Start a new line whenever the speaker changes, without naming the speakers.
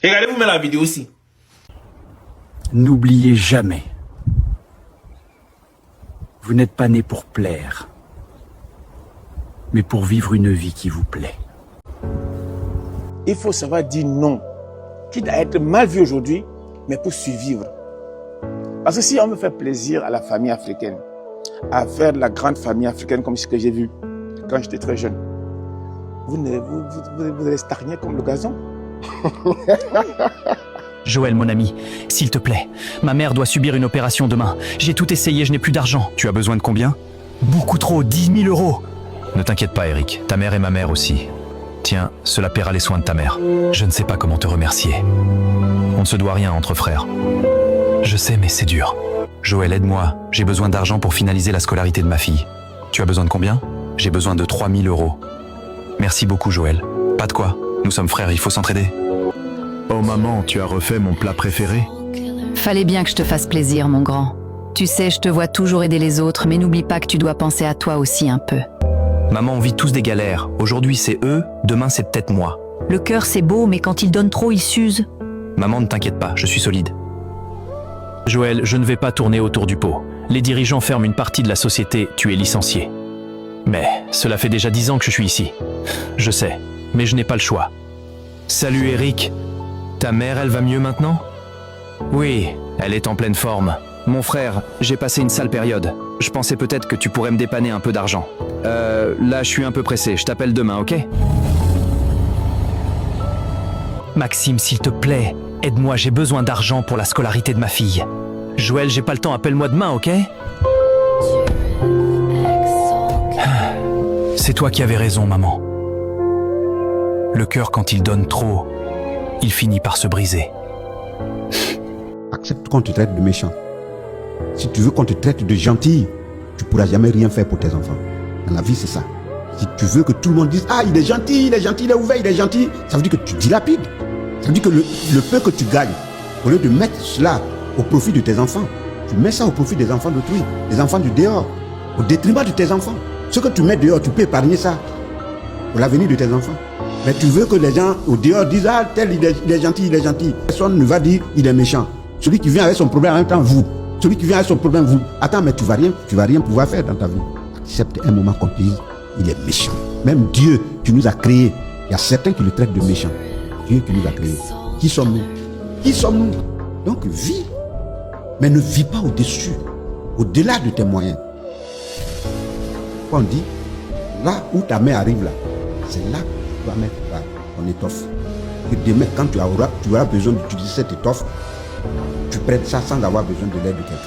Regardez-vous même la vidéo aussi.
N'oubliez jamais, vous n'êtes pas né pour plaire, mais pour vivre une vie qui vous plaît.
Il faut savoir dire non, quitte à être mal vu aujourd'hui, mais pour survivre. Parce que si on veut faire plaisir à la famille africaine, à faire la grande famille africaine comme ce que j'ai vu quand j'étais très jeune, vous allez stagner comme le gazon.
Joël, mon ami, s'il te plaît, ma mère doit subir une opération demain. J'ai tout essayé, je n'ai plus d'argent.
Tu as besoin de combien?
Beaucoup trop, 10 000 euros.
Ne t'inquiète pas, Eric. Ta mère et ma mère aussi. Tiens, cela paiera les soins de ta mère. Je ne sais pas comment te remercier. On ne se doit rien entre frères. Je sais, mais c'est dur. Joël, aide-moi. J'ai besoin d'argent pour finaliser la scolarité de ma fille. Tu as besoin de combien? J'ai besoin de 3 000 euros. Merci beaucoup, Joël. Pas de quoi. Nous sommes frères, il faut s'entraider.
Oh maman, tu as refait mon plat préféré?
Fallait bien que je te fasse plaisir, mon grand. Tu sais, je te vois toujours aider les autres, mais n'oublie pas que tu dois penser à toi aussi un peu.
Maman, on vit tous des galères. Aujourd'hui, c'est eux, demain, c'est peut-être moi.
Le cœur, c'est beau, mais quand il donne trop, il s'use.
Maman, ne t'inquiète pas, je suis solide.
Joël, je ne vais pas tourner autour du pot. Les dirigeants ferment une partie de la société, tu es licencié. Mais cela fait déjà 10 ans que je suis ici. Je sais, mais je n'ai pas le choix.
Salut Eric. Ta mère, elle va mieux maintenant? Oui, elle est en pleine forme. Mon frère, j'ai passé une sale période. Je pensais peut-être que tu pourrais me dépanner un peu d'argent. Là, je suis un peu pressé. Je t'appelle demain, ok?
Maxime, s'il te plaît, aide-moi, j'ai besoin d'argent pour la scolarité de ma fille. Joël, j'ai pas le temps, appelle-moi demain, ok?
C'est toi qui avais raison, maman. Le cœur, quand il donne trop, il finit par se briser.
Accepte qu'on te traite de méchant. Si tu veux qu'on te traite de gentil, tu ne pourras jamais rien faire pour tes enfants. Dans la vie, c'est ça. Si tu veux que tout le monde dise « Ah, il est gentil, il est gentil, il est ouvert, il est gentil », ça veut dire que tu dilapides. Ça veut dire que le peu que tu gagnes, au lieu de mettre cela au profit de tes enfants, tu mets ça au profit des enfants d'autrui, des enfants du dehors, au détriment de tes enfants. Ce que tu mets dehors, tu peux épargner ça pour l'avenir de tes enfants. Mais tu veux que les gens au dehors disent « Ah, tel, il est gentil, il est gentil ». Personne ne va dire « Il est méchant ». Celui qui vient avec son problème en même temps, vous. Celui qui vient avec son problème, vous. Attends, mais tu vas rien pouvoir faire dans ta vie. Accepte un moment qu'on te dise « Il est méchant ». Même Dieu qui nous a créés, il y a certains qui le traitent de méchant. Dieu qui nous a créés. Qui sommes-nous? Qui sommes-nous? Donc vis, mais ne vis pas au-dessus, au-delà de tes moyens. Quand on dit, là où ta main arrive là, c'est là que tu vas mettre ton étoffe. Et demain, quand tu auras besoin d'utiliser cette étoffe, tu prêtes ça sans avoir besoin de l'aide de quelqu'un.